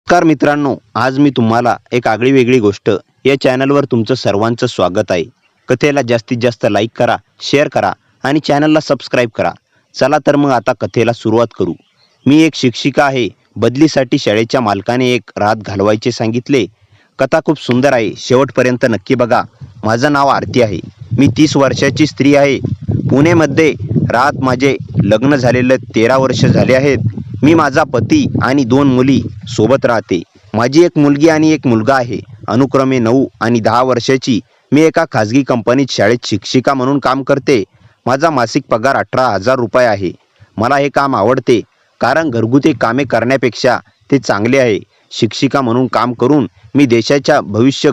नमस्कार मित्रांनो, आज मी तुम्हाला एक आगळी वेगळी गोष्ट या चॅनलवर तुमचं सर्वांचं स्वागत आहे. कथेला जास्तीत जास्त लाईक करा, शेअर करा आणि चॅनलला सबस्क्राईब करा. चला तर मग आता कथेला सुरुवात करू. मी एक शिक्षिका आहे. बदलीसाठी शाळेच्या मालकाने एक रात घालवायचे सांगितले. कथा खूप सुंदर आहे, शेवटपर्यंत नक्की बघा. माझं नाव आरती आहे. मी 30 वर्षाची स्त्री आहे. पुणेमध्ये राहत माझे लग्न झालेलं 13 वर्ष झाले आहेत. मी माझा पती आणि 2 मुली सोबत राहते. माझी एक मुलगी आणि एक मुलगा आहे. अनुक्रमे 9 आणि 10 वर्षाची. मी एका खाजगी कंपनीत शाळेत शिक्षिका म्हणून काम करते. माझा मासिक पगार 18,000 रुपये आहे. मला हे काम आवडते कारण घरगुती कामे करण्यापेक्षा ते चांगले आहे. शिक्षिका म्हणून काम करून मी देशाच्या भविष्य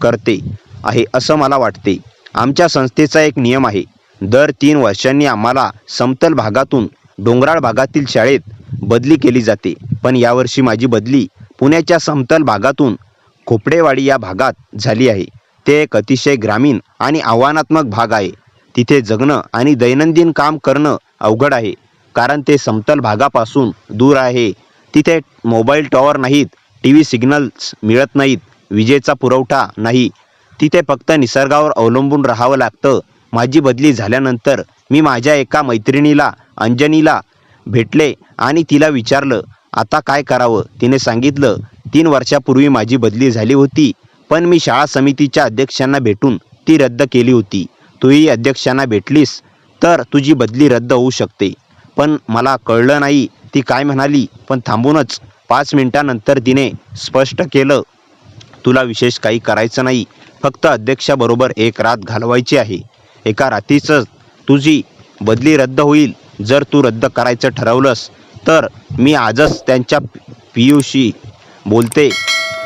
करते आहे असं मला वाटते. आमच्या संस्थेचा एक नियम आहे. दर 3 वर्षांनी आम्हाला समतल भागातून डोंगराळ भागातील शाळेत बदली केली जाते. पण यावर्षी माझी बदली पुण्याच्या समतल भागातून खोपडेवाडी या भागात झाली आहे. ते एक अतिशय ग्रामीण आणि आव्हानात्मक भाग आहे. तिथे जगणं आणि दैनंदिन काम करणं अवघड आहे कारण ते समतल भागापासून दूर आहे. तिथे मोबाईल टॉवर नाहीत, TV सिग्नल्स मिळत नाहीत, विजेचा पुरवठा नाही. तिथे फक्त निसर्गावर अवलंबून राहावं लागतं. माझी बदली झाल्यानंतर मी माझ्या एका मैत्रिणीला अंजनीला भेटले आणि तिला विचारलं आता काय करावं. तिने सांगितलं 3 वर्षापूर्वी माझी बदली झाली होती, पण मी शाळा समितीच्या अध्यक्षांना भेटून ती रद्द केली होती. तूही अध्यक्षांना भेटलीस तर तुझी बदली रद्द होऊ शकते. पण मला कळलं नाही ती काय म्हणाली. पण थांबूनच 5 मिनिटांनंतर तिने स्पष्ट केलं, तुला विशेष काही करायचं नाही, फक्त अध्यक्षाबरोबर एक रात घालवायची आहे. एका रात्रीच तुझी बदली रद्द होईल. जर तू रद्द करायचं ठरवलंस तर मी आजच त्यांच्या PUशी बोलते.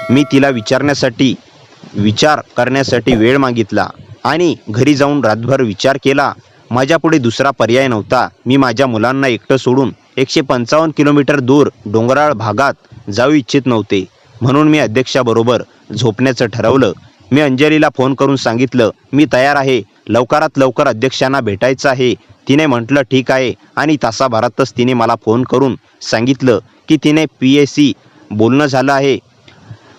मी तिला विचार करण्यासाठी वेळ मागितला आणि घरी जाऊन रातभर विचार केला. माझ्यापुढे दुसरा पर्याय नव्हता. मी माझ्या मुलांना एकटं सोडून 155 किलोमीटर दूर डोंगराळ भागात जाऊ इच्छित नव्हते. म्हणून मी अध्यक्षाबरोबर झोपण्याचं ठरवलं. मी अंजलीला फोन करून सांगितलं मी तयार आहे, लवकरात लवकर अध्यक्षांना भेटायचं आहे. तिने म्हटलं ठीक आहे आणि तासाभरातच तिने मला फोन करून सांगितलं की तिने PAशी बोलणं झालं आहे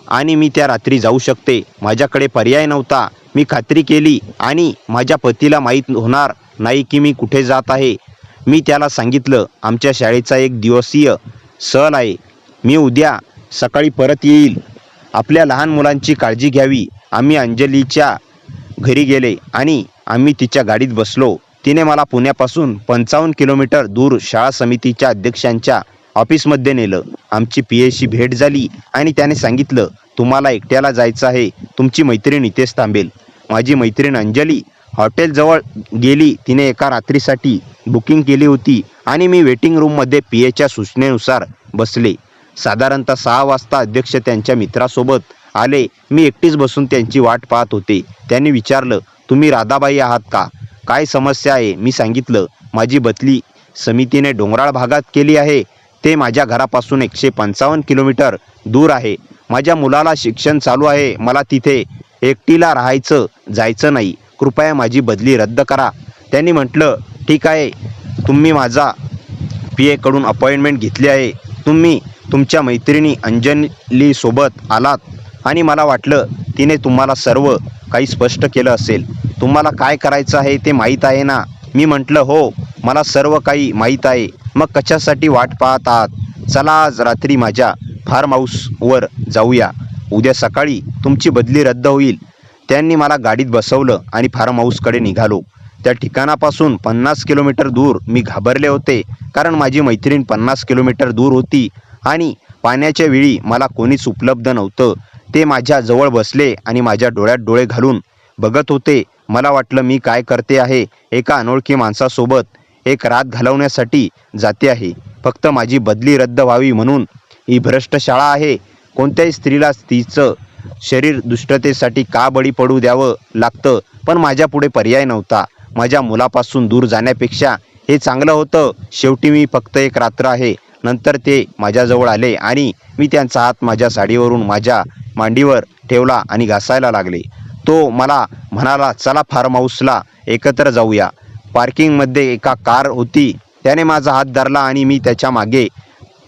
आणि मी त्या रात्री जाऊ शकते. माझ्याकडे पर्याय नव्हता. मी खात्री केली आणि माझ्या पतीला माहीत होणार नाही की मी कुठे जात आहे. मी त्याला सांगितलं आमच्या शाळेचा 1 दिवसीय सहल आहे. मी उद्या सकाळी परत येईल. आपल्या लहान मुलांची काळजी घ्यावी. आम्ही अंजलीच्या घरी गेले आणि आम्ही तिच्या गाडीत बसलो. तिने मला पुण्यापासून 55 किलोमीटर दूर शाळा समितीच्या अध्यक्षांच्या ऑफिसमध्ये नेलं. आमची PAशी भेट झाली आणि त्याने सांगितलं तुम्हाला एकट्याला जायचं आहे, तुमची मैत्रीण इथेच थांबेल. माझी मैत्रीण अंजली हॉटेलजवळ गेली. तिने एका रात्रीसाठी बुकिंग केली होती आणि मी वेटिंग रूममध्ये PAच्या सूचनेनुसार बसले. साधारणतः 6 वाजता अध्यक्ष त्यांच्या मित्रासोबत आले. मी एकटीच बसून त्यांची वाट पाहत होते. त्यांनी विचारलं तुम्ही राधाबाई आहात का? काय समस्या आहे? मी सांगितलं माझी बदली समितीने डोंगराळ भागात केली आहे. ते माझ्या घरापासून 155 किलोमीटर दूर आहे. माझ्या मुलाला शिक्षण चालू आहे. मला तिथे एकटीला जायचं नाही. कृपया माझी बदली रद्द करा. त्यांनी म्हटलं ठीक आहे, तुम्ही माझा PAकडून अपॉइंटमेंट घेतली आहे. तुम्ही तुमच्या मैत्रिणी अंजलीसोबत आलात आणि मला वाटलं तिने तुम्हाला सर्व काही स्पष्ट केलं असेल. तुम्हाला काय करायचं आहे ते माहीत आहे ना? मी म्हटलं हो, मला सर्व काही माहीत आहे. मग कशासाठी वाट पाहत आहात? चला आज रात्री माझ्या फार्म हाऊसवर जाऊया. उद्या सकाळी तुमची बदली रद्द होईल. त्यांनी मला गाडीत बसवलं आणि फार्म हाऊसकडे निघालो. त्या ठिकाणापासून 50 किलोमीटर दूर. मी घाबरले होते कारण माझी मैत्रीण 50 किलोमीटर दूर होती आणि पाण्याच्या वेळी मला कोणीच उपलब्ध नव्हतं. ते माझ्या जवळ बसले आणि माझ्या डोळ्यात डोळे घालून बघत होते. मला वाटलं मी काय करते आहे? एका अनोळखी माणसासोबत एक रात घालवण्यासाठी जाते आहे, फक्त माझी बदली रद्द व्हावी म्हणून. ही भ्रष्ट शाळा आहे. कोणत्याही स्त्रीला तिचं शरीर दुष्टतेसाठी का बळी पडू द्यावं लागतं? पण माझ्यापुढे पर्याय नव्हता. माझ्या मुलापासून दूर जाण्यापेक्षा हे चांगलं होतं. शेवटी मी फक्त 1 रात्र आहे. नंतर ते माझ्याजवळ आले आणि मी त्यांचा हात माझ्या साडीवरून माझ्या मांडीवर ठेवला आणि घासायला लागले. तो मला म्हणाला चला फार्म हाऊसला एकत्र जाऊया. पार्किंगमध्ये एका कार होती. त्याने माझा हात धरला आणि मी त्याच्या मागे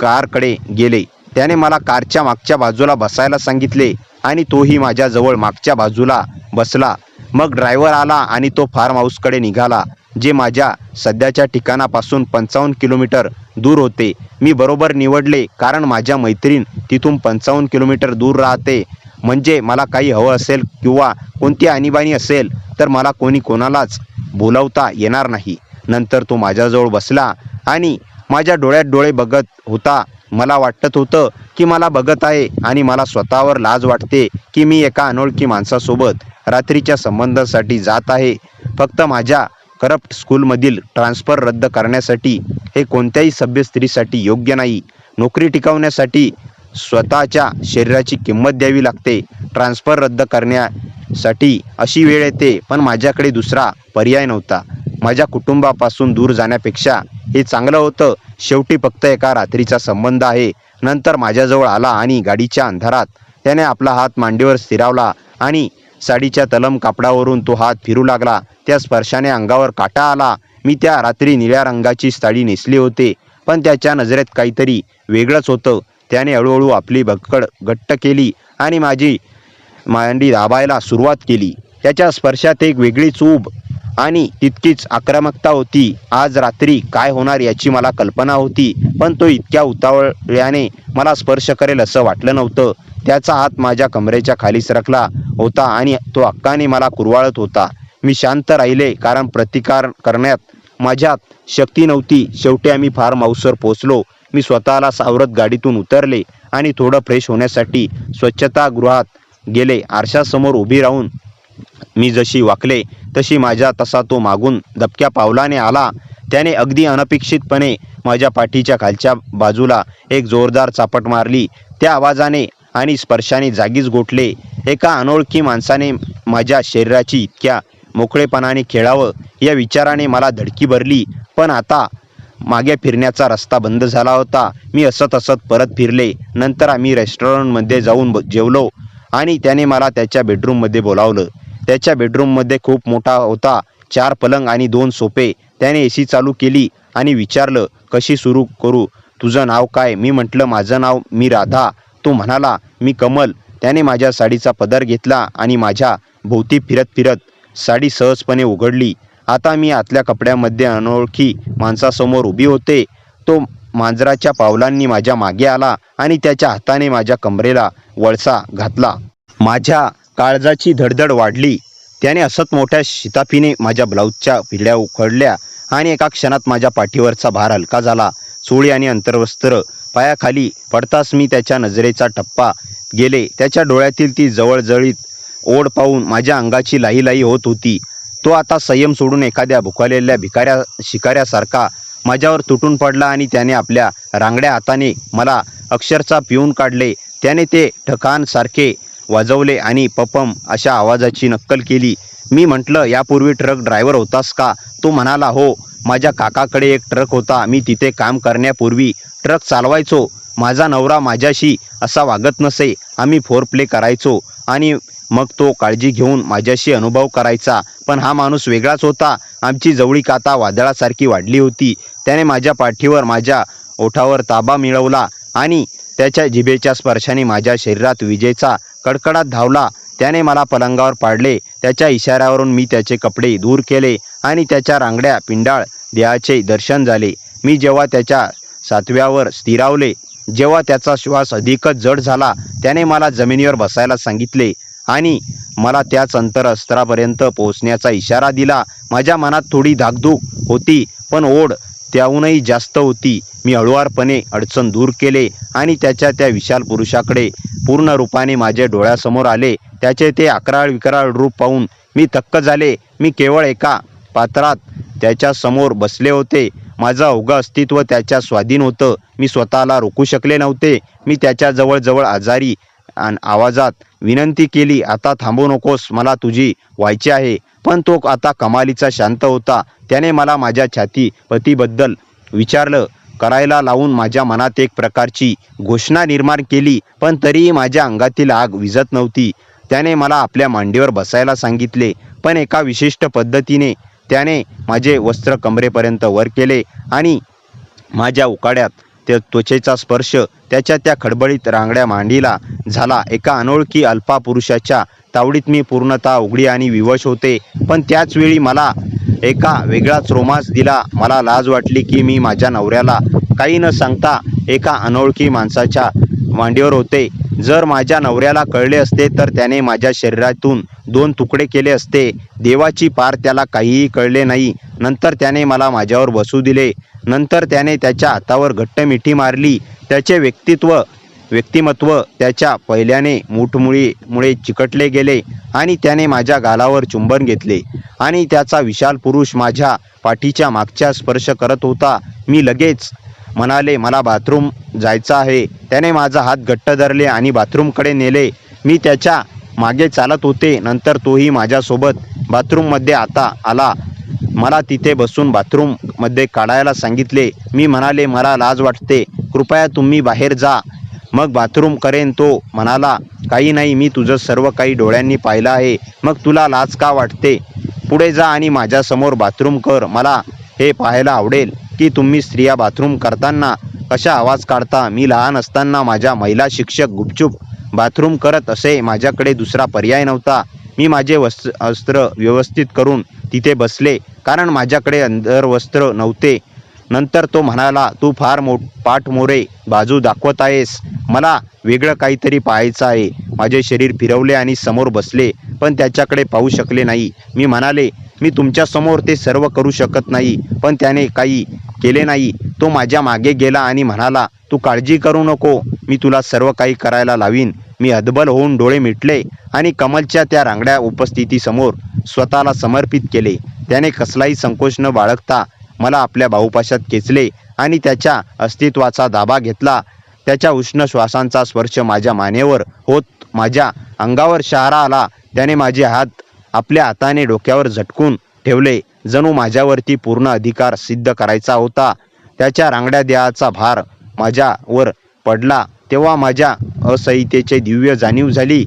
कारकडे गेले. त्याने मला कारच्या मागच्या बाजूला बसायला सांगितले आणि तोही माझ्याजवळ मागच्या बाजूला बसला. मग ड्रायव्हर आला आणि तो फार्म हाऊसकडे निघाला, जे माझ्या सध्याच्या ठिकाणापासून 55 किलोमीटर दूर होते. मी बरोबर निवडले, कारण माझ्या मैत्रीण तिथून 55 किलोमीटर दूर राहते. म्हणजे मला काही हवं असेल किंवा कोणती आणीबाणी असेल तर मला कोणालाच बोलावता येणार नाही. नंतर तो माझ्याजवळ बसला आणि माझ्या डोळ्यात डोळे बघत होता. मला वाटत होतं की मला बघत आहे आणि मला स्वतःवर लाज वाटते की मी एका अनोळखी माणसासोबत रात्रीच्या संबंधासाठी जात आहे, फक्त माझ्या करप्ट स्कूलमधील ट्रान्सफर रद्द करण्यासाठी. हे कोणत्याही सभ्य स्त्रीसाठी योग्य नाही. नोकरी टिकवण्यासाठी स्वतःच्या शरीराची किंमत द्यावी लागते. ट्रान्सफर रद्द करण्यासाठी अशी वेळ येते, पण माझ्याकडे दुसरा पर्याय नव्हता. माझ्या कुटुंबापासून दूर जाण्यापेक्षा हे चांगलं होतं. शेवटी फक्त एका रात्रीचा संबंध आहे. नंतर माझ्याजवळ आला आणि गाडीच्या अंधारात त्याने आपला हात मांडीवर स्थिरावला आणि साडीच्या तलम कापडावरून तो हात फिरू लागला. त्या स्पर्शाने अंगावर काटा आला. मी त्या रात्री निळ्या रंगाची साडी नेसली होते, पण त्याच्या नजरेत काहीतरी वेगळंच होतं. त्याने हळूहळू आपली पकड घट्ट केली आणि माझी मांडी दाबायला सुरुवात केली. त्याच्या स्पर्शात एक वेगळीच ऊब आणि तितकीच आक्रमकता होती. आज रात्री काय होणार याची मला कल्पना होती, पण तो इतक्या उतावळ्याने मला स्पर्श करेल असं वाटलं नव्हतं. त्याचा हात माझ्या कमरेच्या खाली सरकला होता आणि तो हक्काने मला कुरवाळत होता. मी शांत राहिले, कारण प्रतिकार करण्यात माझ्यात शक्ती नव्हती. शेवटी आम्ही फार्म हाऊसवर पोहोचलो. मी स्वतःला सावरत गाडीतून उतरले आणि थोडं फ्रेश होण्यासाठी स्वच्छतागृहात गेले. आरशासमोर उभी राहून मी जशी वाकले तशी माझ्या तसा तो मागून दबक्या पावलाने आला. त्याने अगदी अनपेक्षितपणे माझ्या पाठीच्या खालच्या बाजूला एक जोरदार चापट मारली. त्या आवाजाने आणि स्पर्शाने जागीच गोठले. एका अनोळखी माणसाने माझ्या शरीराची इतक्या मोकळेपणाने खेळावं या विचाराने मला धडकी भरली. पण आता मागे फिरण्याचा रस्ता बंद झाला होता. मी हसत परत फिरले. नंतर आम्ही रेस्टॉरंटमध्ये जाऊन जेवलो आणि त्याने मला त्याच्या बेडरूममध्ये बोलावलं. त्याच्या बेडरूममध्ये खूप मोठा होता. 4 पलंग आणि 2 सोफे. त्याने एसी चालू केली आणि विचारलं, कशी सुरू करू? तुझं नाव काय? मी म्हटलं, माझं नाव मी राधा. तो म्हणाला, मी कमल. त्याने माझ्या साडीचा पदर घेतला आणि माझ्या भोवती फिरत साडी सहजपणे उघडली. आता मी आतल्या कपड्यामध्ये अनोळखी माणसासमोर उभी होते. तो मांजराच्या पावलांनी माझ्या मागे आला आणि त्याच्या हाताने माझ्या कमरेला वळसा घातला. माझ्या काळजाची धडधड वाढली. त्याने हसत मोठ्या शिताफीने माझ्या ब्लाऊजच्या पिढ्या उखडल्या आणि एका क्षणात माझ्या पाठीवरचा भार हलका झाला. चोळी आणि अंतर्वस्त्र पायाखाली पडताच मी त्याच्या नजरेचा टप्पा गेले. त्याच्या डोळ्यातील ती जवळजळीत ओढ पाहून माझ्या अंगाची लाही होत होती. तो आता संयम सोडून एखाद्या भुकालेल्या शिकाऱ्यासारखा माझ्यावर तुटून पडला आणि त्याने आपल्या रांगड्या हाताने मला अक्षरशः पिऊन काढले. त्याने ते ठकाणसारखे वाजवले आणि पपम अशा आवाजाची नक्कल केली. मी म्हटलं, यापूर्वी ट्रक ड्रायव्हर होतास का? तो म्हणाला, हो. माझ्या काकाकडे एक ट्रक होता. मी तिथे काम करण्यापूर्वी ट्रक चालवायचो. माझा नवरा माझ्याशी असा वागत नसे. आम्ही फोरप्ले करायचो आणि मग तो काळजी घेऊन माझ्याशी अनुभव करायचा. पण हा माणूस वेगळाच होता. आमची जवळीक आता वादळासारखी वाढली होती. त्याने माझ्या पाठीवर, माझ्या ओठावर ताबा मिळवला आणि त्याच्या जिभेच्या स्पर्शाने माझ्या शरीरात विजेचा कडकडाट धावला. त्याने मला पलंगावर पाडले. त्याच्या इशाऱ्यावरून मी त्याचे कपडे दूर केले आणि त्याच्या रांगड्या पिंडाळ देहाचे दर्शन झाले. मी जेव्हा त्याच्या सातव्यावर स्थिरावले, जेव्हा त्याचा श्वास अधिकच जड झाला, त्याने मला जमिनीवर बसायला सांगितले आणि मला त्याच अंतरस्तरापर्यंत पोहोचण्याचा इशारा दिला. माझ्या मनात थोडी धाकधूक होती, पण ओढ त्याहूनही जास्त होती. मी हळुवारपणे अडचण दूर केले आणि त्याच्या त्या विशाल पुरुषाकडे पूर्ण रूपाने माझ्या डोळ्यासमोर आले. त्याचे ते विकराळ रूप पाहून मी थक्क झाले. मी केवळ एका पात्रात त्याच्या समोर बसले होते. माझं अवघं अस्तित्व त्याच्या स्वाधीन होतं. मी स्वतःला रोखू शकले नव्हते. मी त्याच्या जवळ आजारी आवाजात विनंती केली, आता थांबू नकोस, मला तुझी व्हायची आहे. पण तो आता कमालीचा शांत होता. त्याने मला माझ्या छातीपतीबद्दल विचारलं करायला लावून माझ्या मनात एक प्रकारची घोषणा निर्माण केली, पण तरीही माझ्या अंगातील आग विझत नव्हती. त्याने मला आपल्या मांडीवर बसायला सांगितले, पण एका विशिष्ट पद्धतीने. त्याने माझे वस्त्र कमरेपर्यंत वर केले आणि माझ्या उकाड्यात त्या त्वचेचा स्पर्श त्याच्या त्या खडबडीत रांगड्या मांडीला झाला. एका अनोळखी अल्पा पुरुषाच्या तावडीत मी पूर्णतः उघडी आणि विवश होते. पण त्याच वेळी मला एका वेगळाच रोमांच दिला. मला लाज वाटली की मी माझ्या नवऱ्याला काही न सांगता एका अनोळखी माणसाच्या मांडीवर होते. जर माझ्या नवऱ्याला कळले असते तर त्याने माझ्या शरीरातून 2 तुकडे केले असते. देवाची पार त्याला काहीही कळले नाही. नंतर त्याने मला माझ्यावर बसू दिले. नंतर त्याने त्याच्या हातावर घट्ट मिठी मारली. त्याचे व्यक्तिमत्व त्याच्या पहिल्याने मूठमुळे चिकटले गेले आणि त्याने माझ्या गालावर चुंबन घेतले आणि त्याचा विशाल पुरुष माझ्या पाठीच्या मागच्या स्पर्श करत होता. मी लगेच म्हणाले, मला बाथरूम जायचं आहे. त्याने माझा हात घट्ट धरले आणि बाथरूमकडे नेले. मी त्याच्या मागे चालत होते. नंतर तोही माझ्यासोबत बाथरूममध्ये आला. मला तिथे बसून बाथरूममध्ये काढायला सांगितले. मी म्हणाले, मला लाज वाटते, कृपया तुम्ही बाहेर जा, मग बाथरूम करेन. तो म्हणाला, काही नाही, मी तुझं सर्व काही डोळ्यांनी पाहिलं आहे, मग तुला लाज का वाटते? पुढे जा आणि माझ्यासमोर बाथरूम कर. मला हे पाहायला आवडेल की तुम्ही स्त्रिया बाथरूम करताना कशा आवाज काढता. मी लहान असताना माझ्या महिला शिक्षक गुपचूप बाथरूम करत असे. माझ्याकडे दुसरा पर्याय नव्हता. मी माझे वस्त्र व्यवस्थित करून तिथे बसले कारण माझ्याकडे अंतर्वस्त्र नव्हते. नंतर तो म्हणाला, तू फार पाठमोरे बाजू दाखवत आहेस, मला वेगळं काहीतरी पाहायचं आहे. माझे शरीर फिरवले आणि समोर बसले, पण त्याच्याकडे पाहू शकले नाही. मी म्हणाले, मी तुमच्यासमोर ते सर्व करू शकत नाही, पण त्याने काही केले नाही. तो माझ्या मागे गेला आणि म्हणाला, तू काळजी करू नको, मी तुला सर्व काही करायला लावीन. मी हतबल होऊन डोळे मिटले आणि कमलच्या त्या रांगड्या उपस्थितीसमोर स्वतःला समर्पित केले. त्याने कसलाही संकोच न बाळगता मला आपल्या बाहुपाशात खेचले आणि त्याच्या अस्तित्वाचा दाबा घेतला. त्याच्या उष्ण श्वासांचा स्पर्श माझ्या मानेवर होत माझ्या अंगावर शहारा आला. त्याने माझे हात आपल्या हाताने डोक्यावर झटकून ठेवले, जणू माझ्यावरती पूर्ण अधिकार सिद्ध करायचा होता. त्याच्या रांगड्या देहाचा भार माझ्यावर पडला तेव्हा माझ्या असहितेची दिव्य जाणीव झाली.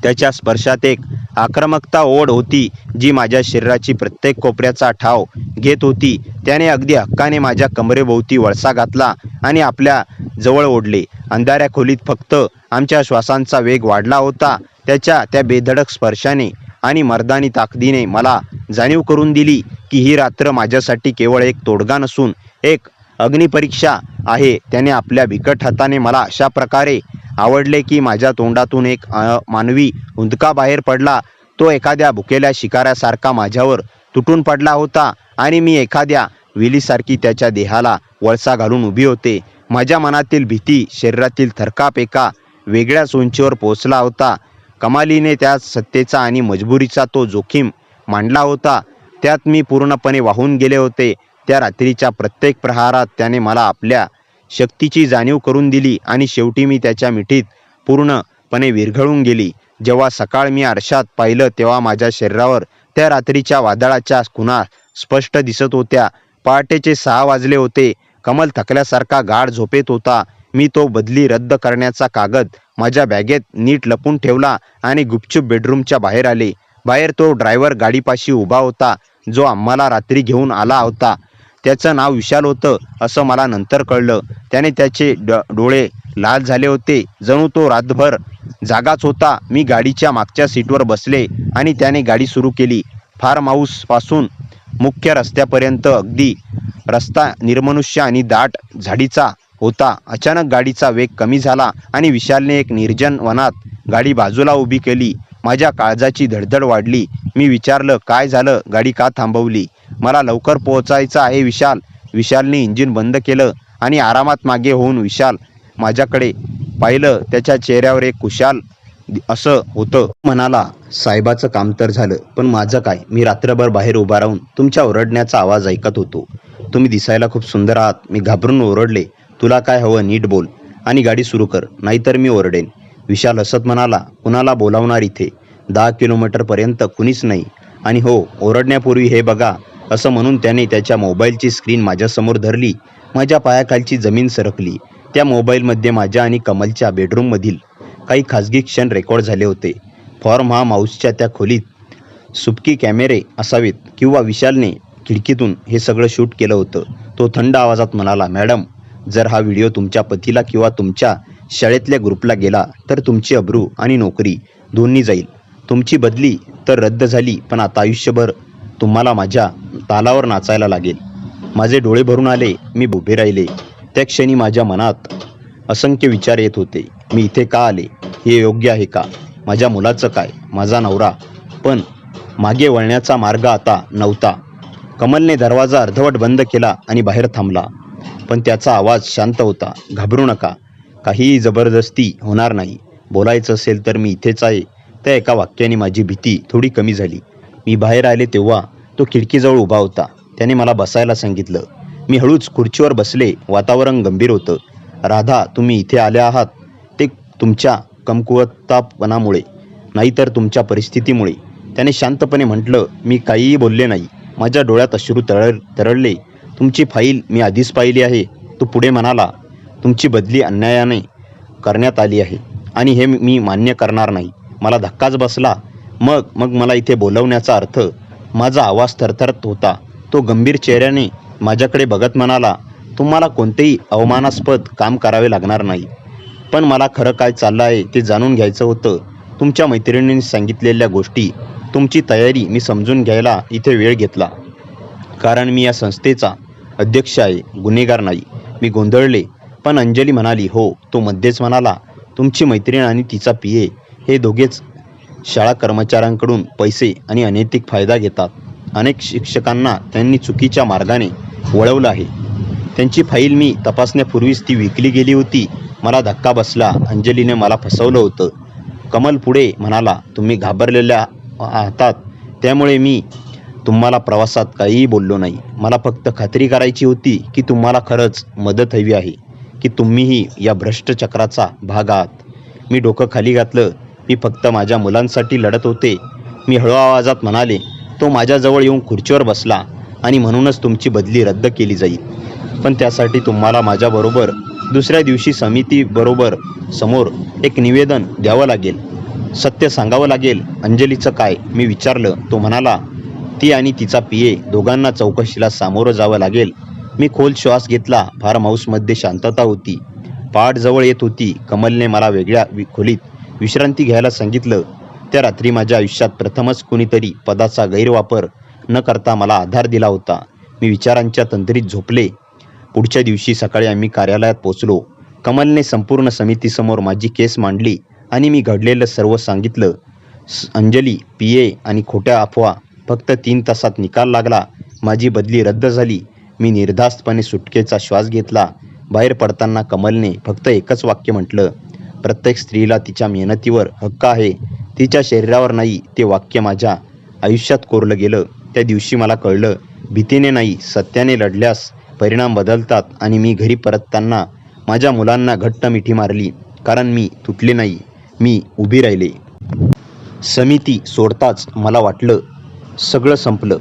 त्याच्या स्पर्शात एक आक्रमकता ओढ होती जी माझ्या शरीराची प्रत्येक कोपऱ्याचा ठाव घेत होती. त्याने अगदी हक्काने माझ्या कमरेभोवती वळसा घातला आणि आपल्या जवळ ओढले. अंधाऱ्या खोलीत फक्त आमच्या श्वासांचा वेग वाढला होता. त्याच्या त्या बेधडक स्पर्शाने आणि मर्दानी ताकदीने मला जाणीव करून दिली की ही रात्र माझ्यासाठी केवळ एक तोडगा नसून एक अग्निपरीक्षा आहे. त्याने आपल्या बिकट हाताने मला अशा प्रकारे आवडले की माझ्या तोंडातून एक मानवी हुंदका बाहेर पडला. तो एखाद्या भुकेल्या शिकाऱ्यासारखा माझ्यावर तुटून पडला होता आणि मी एखाद्या विलीसारखी त्याच्या देहाला वळसा घालून उभी होते. माझ्या मनातील भीती, शरीरातील थरकाप एका वेगळ्याच उंचीवर पोहोचला होता. कमालीने त्या सत्तेचा आणि मजबुरीचा तो जोखीम मांडला होता. त्यात मी पूर्णपणे वाहून गेले होते. त्या रात्रीच्या प्रत्येक प्रहारात त्याने मला आपल्या शक्तीची जाणीव करून दिली आणि शेवटी मी त्याच्या मिठीत पूर्णपणे विरघळून गेली. जेव्हा सकाळ मी आरशात पाहिलं तेव्हा माझ्या शरीरावर त्या रात्रीच्या वादळाच्या खुणा स्पष्ट दिसत होत्या. पहाटेचे 6 वाजले होते. कमल थकल्यासारखा गाढ झोपेत होता. मी तो बदली रद्द करण्याचा कागद माझ्या बॅगेत नीट लपून ठेवला आणि गुपचूप बेडरूमच्या बाहेर आले. बाहेर तो ड्रायव्हर गाडीपाशी उभा होता जो आम्हाला रात्री घेऊन आला होता. त्याचं नाव विशाल होतं असं मला नंतर कळलं. त्याने त्याचे डोळे लाल झाले होते, जणू तो रातभर जागाच होता. मी गाडीच्या मागच्या सीटवर बसले आणि त्याने गाडी सुरू केली. फार्म हाऊसपासून मुख्य रस्त्यापर्यंत अगदी रस्ता निर्मनुष्य आणि दाट झाडीचा होता. अचानक गाडीचा वेग कमी झाला आणि विशालने एक निर्जन वनात गाडी बाजूला उभी केली. माझ्या काळजाची धडधड वाढली. मी विचारलं, काय झालं? गाडी का थांबवली? मला लवकर पोहोचायचं आहे विशाल. विशालने इंजिन बंद केलं आणि आरामात मागे होऊन विशाल माझ्याकडे पाहिलं. त्याच्या चेहऱ्यावर एक कुशाल असं होतं. म्हणाला, साहेबाचं काम तर झालं, पण माझं काय? मी रात्रभर बाहेर उभा राहून तुमच्या ओरडण्याचा आवाज ऐकत होतो. तुम्ही दिसायला खूप सुंदर आहात. मी घाबरून ओरडले, तुला काय हवं? नीट बोल आणि गाडी सुरू कर, नाहीतर मी ओरडेन. विशाल हसत म्हणाला, कुणाला बोलावणार इथे? 10 किलोमीटरपर्यंत कुणीच नाही. आणि हो, ओरडण्यापूर्वी हे बघा, असं म्हणून त्याने त्याच्या मोबाईलची स्क्रीन माझ्यासमोर धरली. माझ्या पायाखालची जमीन सरकली. त्या मोबाईलमध्ये माझ्या आणि कमलच्या बेडरूममधील काही खाजगी क्षण रेकॉर्ड झाले होते. फॉर्म हाऊसच्या त्या खोलीत सुपकी कॅमेरे असावेत किंवा विशालने खिडकीतून हे सगळं शूट केलं होतं. तो थंड आवाजात म्हणाला, मॅडम, जर हा व्हिडिओ तुमच्या पतीला किंवा तुमच्या शाळेतल्या ग्रुपला गेला तर तुमची अब्रू आणि नोकरी दोन्ही जाईल. तुमची बदली तर रद्द झाली, पण आता आयुष्यभर तुम्हाला माझ्या तालावर नाचायला लागेल. माझे डोळे भरून आले. मी उभे राहिले. त्या क्षणी माझ्या मनात असंख्य विचार येत होते. मी इथे का आले? हे योग्य आहे का? माझ्या मुलाचं काय? माझा नवरा? पण मागे वळण्याचा मार्ग आता नव्हता. कमलने दरवाजा अर्धवट बंद केला आणि बाहेर थांबला. पण त्याचा आवाज शांत होता. घाबरू नका, काहीही जबरदस्ती होणार नाही. बोलायचं असेल तर मी इथेच आहे. त्या एका वाक्याने माझी भीती थोडी कमी झाली. मी बाहेर आले तेव्हा तो खिडकीजवळ उभा होता. त्याने मला बसायला सांगितलं. मी हळूच खुर्चीवर बसले. वातावरण गंभीर होतं. राधा, तुम्ही इथे आल्या आहात ते तुमच्या कमकुवतपणामुळे, नाहीतर तुमच्या परिस्थितीमुळे, त्याने शांतपणे म्हटलं. मी काहीही बोलले नाही. माझ्या डोळ्यात अश्रू तरळले. तुमची फाईल मी आधीच पाहिली आहे. तो पुढे म्हणाला. तुमची बदली अन्यायाने करण्यात आली आहे आणि हे मी मान्य करणार नाही. मला धक्काच बसला. मग मला इथे बोलवण्याचा अर्थ? माझा आवाज थरथरत होता. तो गंभीर चेहऱ्याने माझ्याकडे बघत म्हणाला. तुम्हाला कोणतेही अवमानास्पद काम करावे लागणार नाही, पण मला खरं काय चाललं आहे ते जाणून घ्यायचं होतं. तुमच्या मैत्रिणींनी सांगितलेल्या गोष्टी, तुमची तयारी मी समजून घ्यायला इथे वेळ घेतला. कारण मी या संस्थेचा अध्यक्ष आहे, गुन्हेगार नाही. मी गोंधळले. पण अंजली म्हणाली. हो. तो मध्येच म्हणाला. तुमची मैत्रीण आणि तिचा PA हे दोघेच शाळा कर्मचाऱ्यांकडून पैसे आणि अनैतिक फायदा घेतात. अनेक शिक्षकांना त्यांनी चुकीच्या मार्गाने वळवलं आहे. त्यांची फाईल मी तपासण्यापूर्वीच ती विकली गेली होती. मला धक्का बसला. अंजलीने मला फसवलं होतं. कमल पुढे म्हणाला. तुम्ही घाबरलेल्या आहात, त्यामुळे मी तुम्हाला प्रवासात काहीही बोललो नाही. मला फक्त खात्री करायची होती की तुम्हाला खरंच मदत हवी आहे, की तुम्हीही या भ्रष्ट चक्राचा भाग आहात. मी डोकं खाली घातलं. मी फक्त माझ्या मुलांसाठी लढत होते. मी हळू आवाजात म्हणाले. तो माझ्याजवळ येऊन खुर्चीवर बसला. आणि म्हणूनच तुमची बदली रद्द केली जाईल, पण त्यासाठी तुम्हाला माझ्याबरोबर दुसऱ्या दिवशी समितीबरोबर समोर एक निवेदन द्यावं लागेल. सत्य सांगावं लागेल. अंजलीचं काय? मी विचारलं. तो म्हणाला. ती आणि तिचा PA दोघांना चौकशीला सामोरं जावं लागेल. मी खोल श्वास घेतला. फार्म हाऊसमध्ये शांतता होती. पहाट जवळ येत होती. कमलने मला वेगळ्या खोलीत विश्रांती घ्यायला सांगितलं. त्या रात्री माझ्या आयुष्यात प्रथमच कुणीतरी पदाचा गैरवापर न करता मला आधार दिला होता. मी विचारांच्या तंद्रीत झोपले. पुढच्या दिवशी सकाळी आम्ही कार्यालयात पोचलो. कमलने संपूर्ण समितीसमोर माझी केस मांडली आणि मी घडलेलं सर्व सांगितलं. अंजली, PA आणि खोट्या अफवा. फक्त 3 तासात निकाल लागला. माझी बदली रद्द झाली. मी निर्धास्तपणे सुटकेचा श्वास घेतला. बाहेर पडताना कमलने फक्त एकच वाक्य म्हटलं. प्रत्येक स्त्रीला तिच्या मेहनतीवर हक्क आहे, तिच्या शरीरावर नाही. ते वाक्य माझ्या आयुष्यात कोरलं गेलं. त्या दिवशी मला कळलं, भीतीने नाही, सत्याने लढल्यास परिणाम बदलतात. आणि मी घरी परतताना माझ्या मुलांना घट्ट मिठी मारली. कारण मी तुटले नाही, मी उभी राहिले. समिती सोडताच मला वाटलं सगळं संपलं,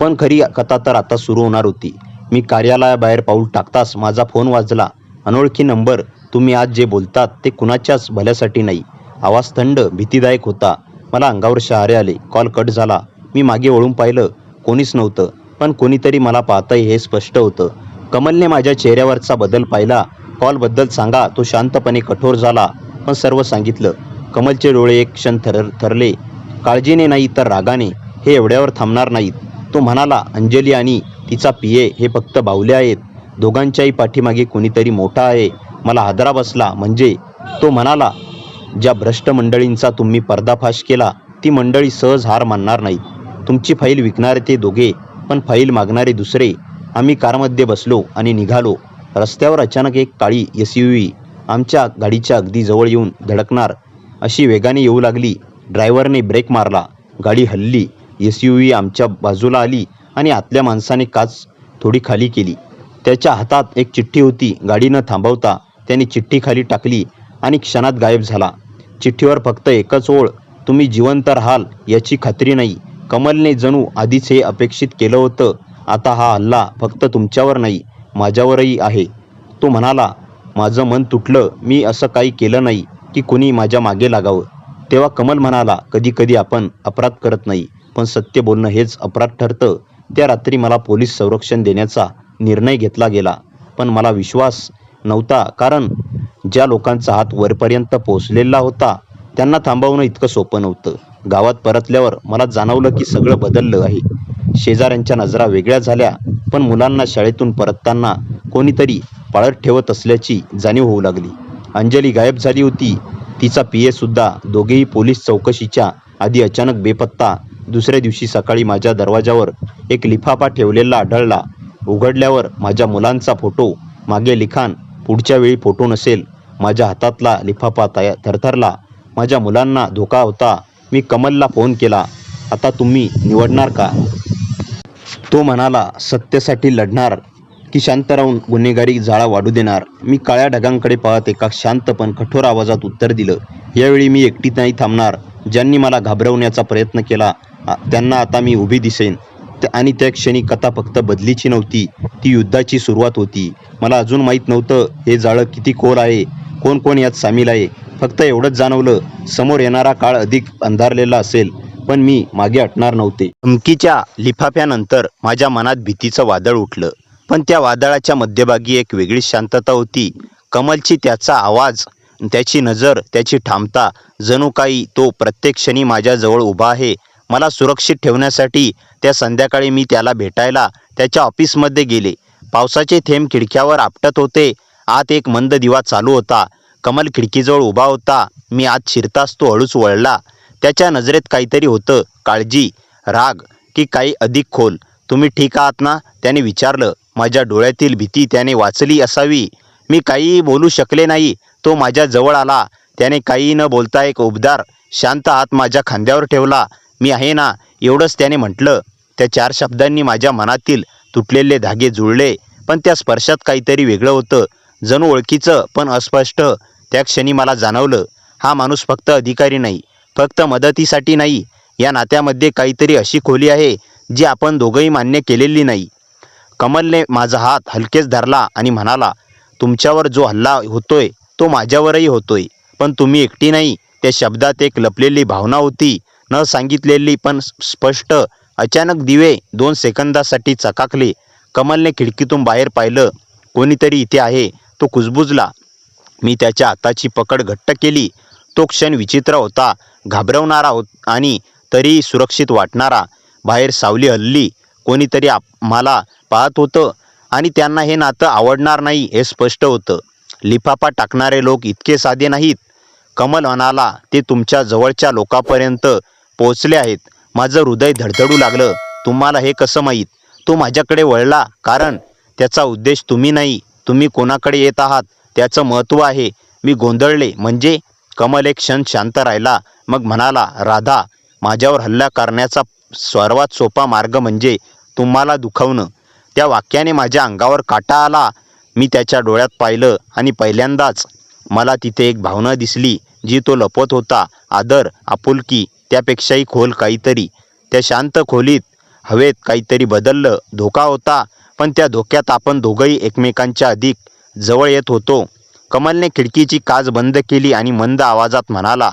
पण खरी कथा तर आता सुरू होणार होती. मी कार्यालयाबाहेर पाऊल टाकताच माझा फोन वाजला. अनोळखी नंबर. तुम्ही आज जे बोलतात ते कुणाच्याच भल्यासाठी नाही. आवाज थंड, भीतीदायक होता. मला अंगावर शहारे आले. कॉल कट झाला. मी मागे वळून पाहिलं. कोणीच नव्हतं, पण कोणीतरी मला पाहतंय हे स्पष्ट होतं. कमलने माझ्या चेहऱ्यावरचा बदल पाहिला. कॉलबद्दल सांगा. तो शांतपणे कठोर झाला, पण सर्व सांगितलं. कमलचे डोळे एक क्षण थरले. काळजीने नाही तर रागाने. हे एवढ्यावर थांबणार नाहीत. तो म्हणाला. अंजली आणि तिचा PA हे फक्त बाहुले आहेत. दोघांच्याही पाठीमागे कोणीतरी मोठा आहे. मला हादरा बसला. म्हणजे? तो म्हणाला. ज्या भ्रष्ट मंडळींचा तुम्ही पर्दाफाश केला, ती मंडळी सहज हार मानणार नाहीत. तुमची फाईल विकणारे ते दोघे, पण फाईल मागणारे दुसरे. आम्ही कारमध्ये बसलो आणि निघालो. रस्त्यावर अचानक एक काळी SUV आमच्या गाडीच्या अगदी जवळ येऊन धडकणार अशी वेगाने येऊ लागली. ड्रायव्हरने ब्रेक मारला. गाडी हलली. SUV आमच्या बाजूला आली आणि आतल्या माणसाने काच थोडी खाली केली. त्याच्या हातात एक चिठ्ठी होती. गाडी न थांबवता त्याने चिठ्ठी खाली टाकली आणि क्षणात गायब झाला. चिठ्ठीवर फक्त एकच ओळ. तुम्ही जिवंत राहाल याची खात्री नाही. कमलने जणू आधीच हे अपेक्षित केलं होतं. आता हा हल्ला फक्त तुमच्यावर नाही, माझ्यावरही आहे. तो म्हणाला. माझं मन तुटलं. मी असं काही केलं नाही की कुणी माझ्या मागे लागावं. तेव्हा कमल म्हणाला. कधी कधी आपण अपराध करत नाही, पण सत्य बोलणं हेच अपराध ठरतं. त्या रात्री मला पोलीस संरक्षण देण्याचा निर्णय घेतला गेला, पण मला विश्वास नव्हता, कारण ज्या लोकांचा हात वरपर्यंत पोहोचलेला होता त्यांना थांबवणं इतकं सोपं नव्हतं. गावात परतल्यावर मला जाणवलं की सगळं बदललं आहे. शेजाऱ्यांच्या नजरा वेगळ्या झाल्या, पण मुलांना शाळेतून परतताना कोणीतरी पाळत ठेवत असल्याची जाणीव होऊ लागली. अंजली गायब झाली होती. तिचा पीए सुद्धा. दोघेही पोलीस चौकशीच्या आधी अचानक बेपत्ता. दुसऱ्या दिवशी सकाळी माझ्या दरवाजावर एक लिफाफा ठेवलेला आढळला. उघडल्यावर माझ्या मुलांचा फोटो, मागे लिखाण, पुढच्या वेळी फोटो नसेल. माझ्या हातातला लिफाफा थरथरला. माझ्या मुलांना धोका होता. मी कमलला फोन केला. आता तुम्ही निवडणार का? तो म्हणाला, सत्यासाठी लढणार की शांत राहून गुन्हेगारी जाळा वाढू देणार? मी काळ्या ढगांकडे पाहत एका शांत पण कठोर आवाजात उत्तर दिलं, यावेळी मी एकटी नाही थांबणार. ज्यांनी मला घाबरवण्याचा प्रयत्न केला त्यांना आता मी उभी दिसेन. आणि त्या क्षणी कथा फक्त बदलीची नव्हती, ती युद्धाची सुरुवात होती. मला अजून माहीत नव्हतं हे जाळं किती खोल आहे, कोण कोण यात सामील आहे. फक्त एवढंच जाणवलं, समोर येणारा काळ अधिक अंधारलेला असेल, पण मी मागे हटणार नव्हते. धमकीच्या लिफाफ्यानंतर माझ्या मनात भीतीचं वादळ उठलं, पण त्या वादळाच्या मध्यभागी एक वेगळी शांतता होती. कमलची, त्याचा आवाज, त्याची नजर, त्याची ठामता, जणू काही तो प्रत्येक क्षणी माझ्याजवळ उभा आहे मला सुरक्षित ठेवण्यासाठी. त्या संध्याकाळी मी त्याला भेटायला त्याच्या ऑफिसमध्ये गेले. पावसाचे थेंब खिडक्यावर आपटत होते. आत एक मंद दिवा चालू होता. कमल खिडकीजवळ उभा होता. मी आत शिरताच तो हळूच वळला. त्याच्या नजरेत काहीतरी होतं, काळजी, राग की काही अधिक खोल. तुम्ही ठीक आहात ना? त्याने विचारलं. माझ्या डोळ्यातील भीती त्याने वाचली असावी. मी काहीही बोलू शकले नाही. तो माझ्या जवळ आला. त्याने काही न बोलता एक उबदार शांत हात माझ्या खांद्यावर ठेवला. मी आहे ना, एवढंच त्याने म्हटलं. त्या 4 शब्दांनी माझ्या मनातील तुटलेले धागे जुळले, पण त्या स्पर्शात काहीतरी वेगळं होतं, जणू ओळखीचं पण अस्पष्ट. त्या क्षणी मला जाणवलं, हा माणूस फक्त अधिकारी नाही, फक्त मदतीसाठी नाही. या नात्यामध्ये काहीतरी अशी खोली आहे जी आपण दोघंही मान्य केलेली नाही. कमलने माझा हात हलकेच धरला आणि म्हणाला, तुमच्यावर जो हल्ला होतोय तो माझ्यावरही होतोय, पण तुम्ही एकटी नाही. त्या शब्दात एक लपलेली भावना होती, न सांगितलेली पण स्पष्ट. अचानक दिवे 2 सेकंदासाठी चकाकले. कमलने खिडकीतून बाहेर पाहिलं. कोणीतरी इथे आहे, तो कुजबुजला. मी त्याच्या हाताची पकड घट्ट केली. तो क्षण विचित्र होता, घाबरवणारा आणि तरीही सुरक्षित वाटणारा. बाहेर सावली हलली. कोणीतरी मला पाहत होतं आणि त्यांना हे नातं आवडणार नाही हे स्पष्ट होतं. लिफाफा टाकणारे लोक इतके साधे नाहीत. कमल म्हणाला, ते तुमच्या जवळच्या लोकांपर्यंत पोहोचले आहेत. माझं हृदय धडधडू लागलं. तुम्हाला हे कसं माहीत? तो माझ्याकडे वळला. कारण त्याचा उद्देश तुम्ही नाही, तुम्ही कोणाकडे येत आहात त्याचं महत्त्व आहे. मी गोंधळले. म्हणजे? कमल एक क्षण शांत राहिला, मग म्हणाला, राधा, माझ्यावर हल्ला करण्याचा सर्वात सोपा मार्ग म्हणजे तुम्हाला दुखावणं. त्या वाक्याने माझ्या अंगावर काटा आला. मी त्याच्या डोळ्यात पाहिलं आणि पहिल्यांदाच मला तिथे एक भावना दिसली जी तो लपवत होता. आदर, आपुलकी, त्यापेक्षाही खोल काहीतरी. त्या शांत खोलीत हवेत काहीतरी बदललं. धोका होता, पण त्या धोक्यात आपण दोघंही एकमेकांच्या अधिक जवळ येत होतो. कमलने खिडकीची काच बंद केली आणि मंद आवाजात म्हणाला,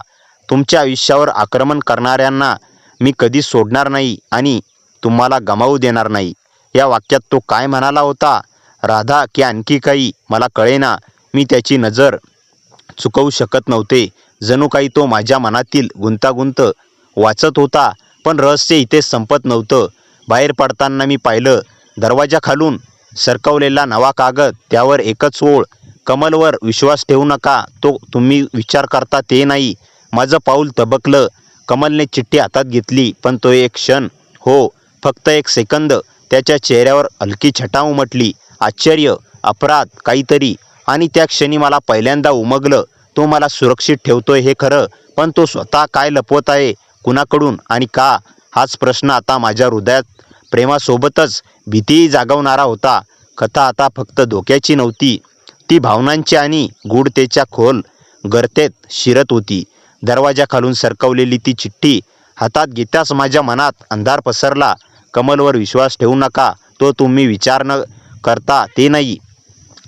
तुमच्या आयुष्यावर आक्रमण करणाऱ्यांना मी कधीच सोडणार नाही आणि तुम्हाला गमावू देणार नाही. या वाक्यात तो काय म्हणाला होता? राधा की आणखी काही? मला कळेना. मी त्याची नजर चुकवू शकत नव्हते. जणू काही तो माझ्या मनातील गुंतागुंत वाचत होता. पण रहस्य इथेच संपत नव्हतं. बाहेर पडताना मी पाहिलं, दरवाजाखालून सरकवलेला नवा कागद. त्यावर एकच ओळ, कमलवर विश्वास ठेवू नका. तो तुम्ही विचार करता ते नाही. माझं पाऊल तबकलं. कमलने चिठ्ठी हातात घेतली, पण तो एक क्षण, हो, फक्त एक सेकंद. त्याच्या चेहऱ्यावर हलकी छटा उमटली. आश्चर्य, अपराध, काहीतरी. आणि त्या क्षणी मला पहिल्यांदा उमगलं, तो मला सुरक्षित ठेवतोय हे खरं, पण तो स्वतः काय लपवत आहे, कुणाकडून आणि का? हाच प्रश्न आता माझ्या हृदयात प्रेमासोबतच भीतीही जागवणारा होता. कथा आता फक्त धोक्याची नव्हती, ती भावनांची आणि गूढतेच्या खोल गर्तेत शिरत होती. दरवाजाखालून सरकवलेली ती चिठ्ठी हातात घेताच माझ्या मनात अंधार पसरला. कमलवर विश्वास ठेवू नका. तो तुम्ही विचार न करता ते नाही.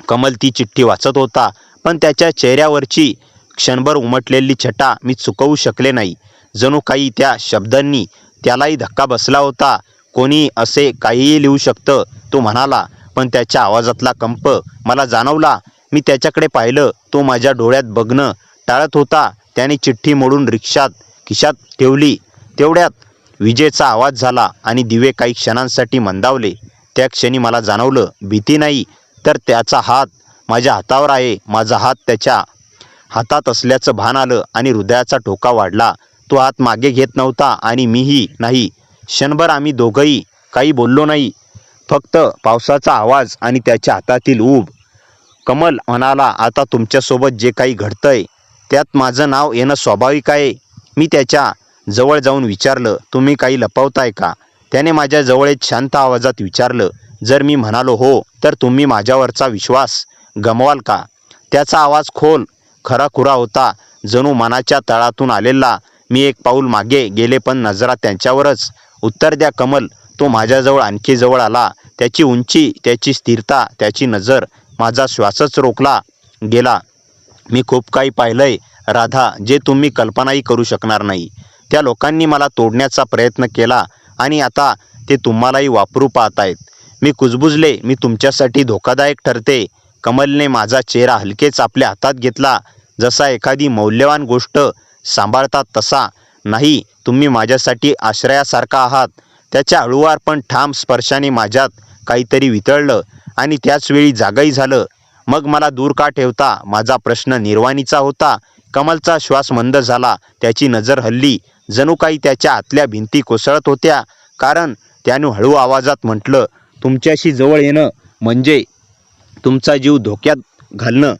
कमल ती चिठ्ठी वाचत होता, पण त्याच्या चेहऱ्यावरची क्षणभर उमटलेली छटा मी चुकवू शकले नाही. जणू काही त्या शब्दांनी त्यालाही धक्का बसला होता. कोणी असे काहीही लिहू शकतं, तो म्हणाला. पण त्याच्या आवाजातला कंप मला जाणवला. मी त्याच्याकडे पाहिलं. तो माझ्या डोळ्यात बघणं टाळत होता. त्याने चिठ्ठी मोडून रिक्षात खिशात ठेवली. तेवढ्यात विजेचा आवाज झाला आणि दिवे काही क्षणांसाठी मंदावले. त्या क्षणी मला जाणवलं, भीती नाही तर त्याचा हात माझ्या हातावर आहे. माझा हात त्याच्या हातात असल्याचं भान आलं आणि हृदयाचा ठोका वाढला. तो हात मागे घेत नव्हता आणि मीही नाही. क्षणभर आम्ही दोघंही काही बोललो नाही. फक्त पावसाचा आवाज आणि त्याच्या हातातील ऊब. कमल म्हणाला, आता तुमच्यासोबत जे काही घडतंय त्यात माझं नाव येणं स्वाभाविक आहे. मी त्याच्या जवळ जाऊन विचारलं, तुम्ही काही लपवताय का? त्याने माझ्या जवळ एक शांत आवाजात विचारलं. जर मी म्हणालो हो तर तुम्ही माझ्यावरचा विश्वास गमवाल का? त्याचा आवाज खोल खराखुरा होता, जणू मनाच्या तळातून आलेला. मी एक पाऊल मागे गेले पण नजरा त्यांच्यावरच. उत्तर द्या कमल. तो माझ्याजवळ आणखी जवळ आला. त्याची उंची, त्याची स्थिरता, त्याची नजर. माझा श्वासच रोखला गेला. मी खूप काही पाहिलंय राधा, जे तुम्ही कल्पनाही करू शकणार नाही. त्या लोकांनी मला तोडण्याचा प्रयत्न केला आणि आता ते तुम्हालाही वापरू पाहतायत. मी कुजबुजले. मी तुमच्यासाठी धोकादायक ठरते. कमलने माझा चेहरा हलकेच आपल्या हातात घेतला, जसा एखादी मौल्यवान गोष्ट सांभाळतात तसा. नाही, तुम्ही माझ्यासाठी आश्रयासारखा आहात. त्याच्या हळूवार पण ठाम स्पर्शाने माझ्यात काहीतरी वितळलं आणि त्याचवेळी जागही झालं. मग मला दूर का ठेवता? माझा प्रश्न निर्वाणीचा होता. कमलचा श्वास मंद झाला. त्याची नजर हलली, जणू काही त्याच्या आतल्या भिंती कोसळत होत्या. कारण त्याने हळू आवाजात म्हटलं, तुमच्याशी जवळ येणं म्हणजे तुमचा जीव धोक्यात घालणं.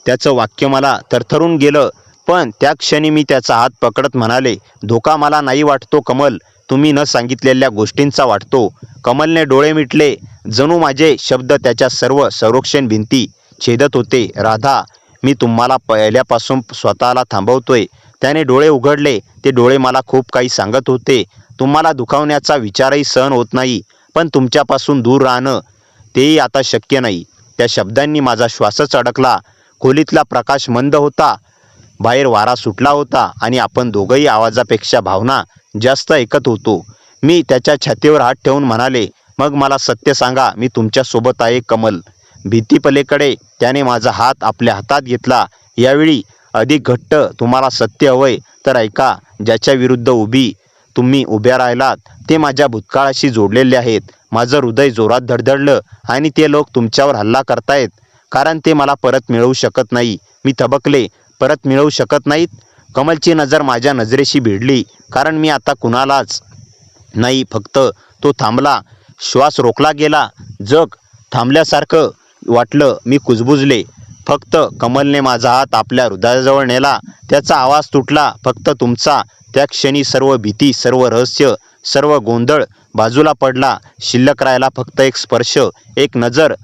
त्याचं वाक्य मला थरथरून गेलं. पण त्या क्षणी मी त्याचा हात पकडत म्हणाले, धोका मला नाही वाटतो कमल, तुम्ही न सांगितलेल्या गोष्टींचा वाटतो. कमलने डोळे मिटले, जणू माझे शब्द त्याच्या सर्व संरक्षण भिंती छेदत होते. राधा, मी तुम्हाला पहिल्यापासून स्वतःला थांबवतोय. त्याने डोळे उघडले. ते डोळे मला खूप काही सांगत होते. तुम्हाला दुखावण्याचा विचारही सहन होत नाही, पण तुमच्यापासून दूर राहणं तेही आता शक्य नाही. त्या शब्दांनी माझा श्वासच अडकला. खोलीतला प्रकाश मंद होता. बाहेर वारा सुटला होता आणि आपण दोघंही आवाजापेक्षा भावना जास्त ऐकत होतो. मी त्याच्या छातीवर हात ठेवून म्हणाले, मग मला सत्य सांगा. मी तुमच्यासोबत आहे कमल. भीतीपलीकडे त्याने माझा हात आपल्या हातात घेतला. यावेळी अधिक घट्ट. तुम्हाला सत्य हवंय तर ऐका. ज्याच्या विरुद्ध तुम्ही उभ्या राहिलात ते माझ्या भूतकाळाशी जोडलेले आहेत. माझं हृदय जोरात धडधडलं आणि ते लोक तुमच्यावर हल्ला करतायत कारण ते मला परत मिळवू शकत नाही. मी थबकले. परत मिळवू शकत नाहीत? कमलची नजर माझ्या नजरेशी भिडली. कारण मी आता कुणालाच नाही. फक्त तो थांबला. श्वास रोखला गेला. जग थांबल्यासारखं वाटलं. मी कुजबुजले. फक्त कमलने माझा हात आपल्या हृदयाजवळ नेला. त्याचा आवाज तुटला, फक्त तुमचा. त्या क्षणी सर्व भीती, सर्व रहस्य, सर्व गोंधळ बाजूला पडला. शिल्लक राहिला फक्त एक स्पर्श, एक नजर,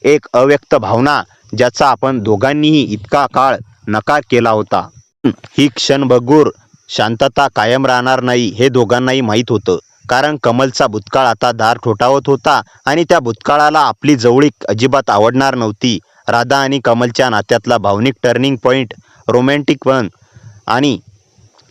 एक अव्यक्त भावना, ज्याचा आपण दोघांनीही इतका काळ नकार केला होता. ही क्षणभंगूर शांतता कायम राहणार नाही हे दोघांनाही माहीत होतं. कारण कमलचा भूतकाळ आता दार ठोठावत होता आणि त्या भूतकाळाला आपली जवळीक अजिबात आवडणार नव्हती. राधा आणि कमलच्या नात्यातला भावनिक टर्निंग पॉईंट, रोमॅन्टिक पण. आणि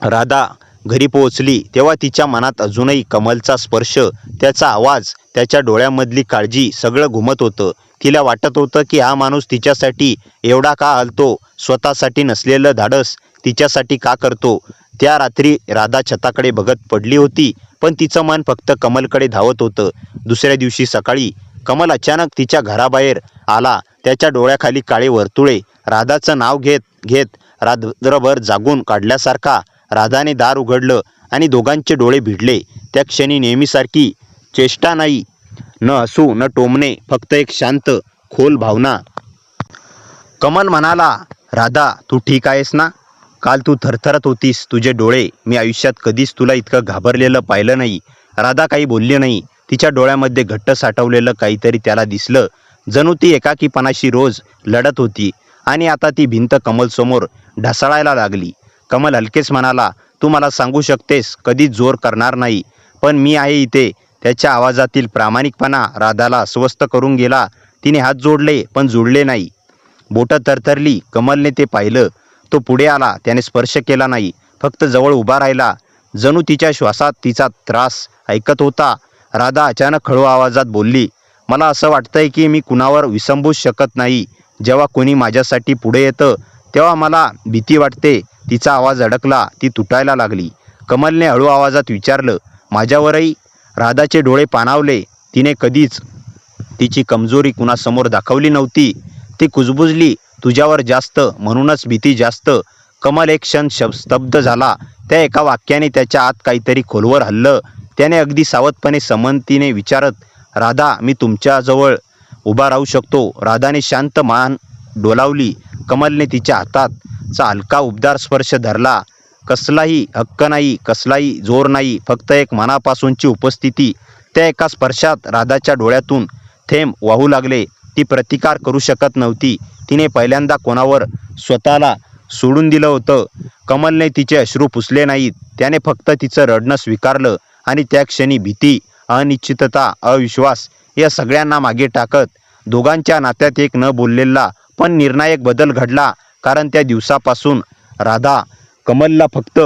राधा घरी पोहोचली तेव्हा तिच्या मनात अजूनही कमलचा स्पर्श, त्याचा आवाज, त्याच्या डोळ्यामधली काळजी सगळं घुमत होतं. तिला वाटत होतं की हा माणूस तिच्यासाठी एवढा का हलतो, स्वतःसाठी नसलेलं धाडस तिच्यासाठी का करतो. त्या रात्री राधा छताकडे बघत पडली होती, पण तिचं मन फक्त कमलकडे धावत होतं. दुसऱ्या दिवशी सकाळी कमल अचानक तिच्या घराबाहेर आला. त्याच्या डोळ्याखाली काळे वर्तुळे. राधाचं नाव घेत घेत रात्रभर जागून काढल्यासारखा. राधाने दार उघडलं आणि दोघांचे डोळे भिडले. त्या क्षणी नेहमीसारखी चेष्टा नाही, न हसू न टोमणे, फक्त एक शांत खोल भावना. कमल म्हणाला, राधा तू ठीक आहेस ना? काल तू थरथरत होतीस. तुझे डोळे, मी आयुष्यात कधीच तुला इतकं घाबरलेलं पाहिलं नाही. राधा काही बोलली नाही. तिच्या डोळ्यामध्ये घट्ट साठवलेलं काहीतरी त्याला दिसलं. जणू ती एकाकीपणाशी रोज लढत होती आणि आता ती भिंत कमलसमोर ढासळायला लागली. कमल हलकेच म्हणाला, तू मला सांगू शकतेस, कधीच जोर करणार नाही, पण मी आहे इथे. त्याच्या आवाजातील प्रामाणिकपणा राधाला अस्वस्थ करून गेला. तिने हात जोडले पण जोडले नाही. बोटं थरथरली. कमलने ते पाहिलं. तो पुढे आला. त्याने स्पर्श केला नाही, फक्त जवळ उभा राहिला, जणू तिच्या श्वासात तिचा त्रास ऐकत होता. राधा अचानक हळू आवाजात बोलली, मला असं वाटतंय की मी कुणावर विसंबूच शकत नाही. जेव्हा कोणी माझ्यासाठी पुढे येतं तेव्हा मला भीती वाटते. तिचा आवाज अडकला, ती तुटायला लागली. कमलने हळू आवाजात विचारलं, माझ्यावरही? राधाचे डोळे पाणावले. तिने कधीच तिची कमजोरी कुणासमोर दाखवली नव्हती. ती कुजबुजली, तुझ्यावर जास्त, म्हणूनच भीती जास्त. कमल एक क्षण स्तब्ध झाला. त्या एका वाक्याने त्याच्या आत काहीतरी खोलवर हल्लं. त्याने अगदी सावधपणे समंतीने विचारत, राधा, मी तुमच्याजवळ उभा राहू शकतो? राधाने शांत मान डोलावली. कमलने तिच्या हाताचा हलका उबदार स्पर्श धरला. कसलाही हक्क नाही, कसलाही जोर नाही, फक्त एक मनापासूनची उपस्थिती. त्या एका स्पर्शात राधाच्या डोळ्यातून थेंब वाहू लागले. ती प्रतिकार करू शकत नव्हती. तिने पहिल्यांदा कोणावर स्वतःला सोडून दिलं होतं. कमलने तिचे अश्रू पुसले नाहीत. त्याने फक्त तिचं रडणं स्वीकारलं आणि त्या क्षणी भीती, अनिश्चितता, अविश्वास या सगळ्यांना मागे टाकत दोघांच्या नात्यात एक न बोललेला पण निर्णायक बदल घडला. कारण त्या दिवसापासून राधा कमलला फक्त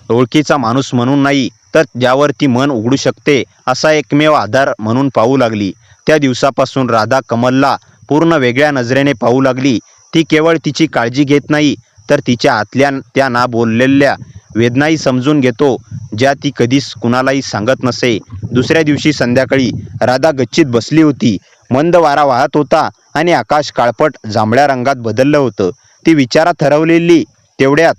ओळखीचा माणूस म्हणून नाही, तर ज्यावर ती मन उघडू शकते असा एकमेव आधार म्हणून पाहू लागली. त्या दिवसापासून राधा कमलला पूर्ण वेगळ्या नजरेने पाहू लागली. ती केवळ तिची काळजी घेत नाही, तर तिच्या आतल्या त्या ना बोललेल्या वेदनाही समजून घेतो, ज्या ती कधीच कुणालाही सांगत नसे. दुसऱ्या दिवशी संध्याकाळी राधा गच्चीत बसली होती. मंद वारा वाहत होता आणि आकाश काळपट जांभळ्या रंगात बदललं होतं. ती विचारात हरवलेली. तेवढ्यात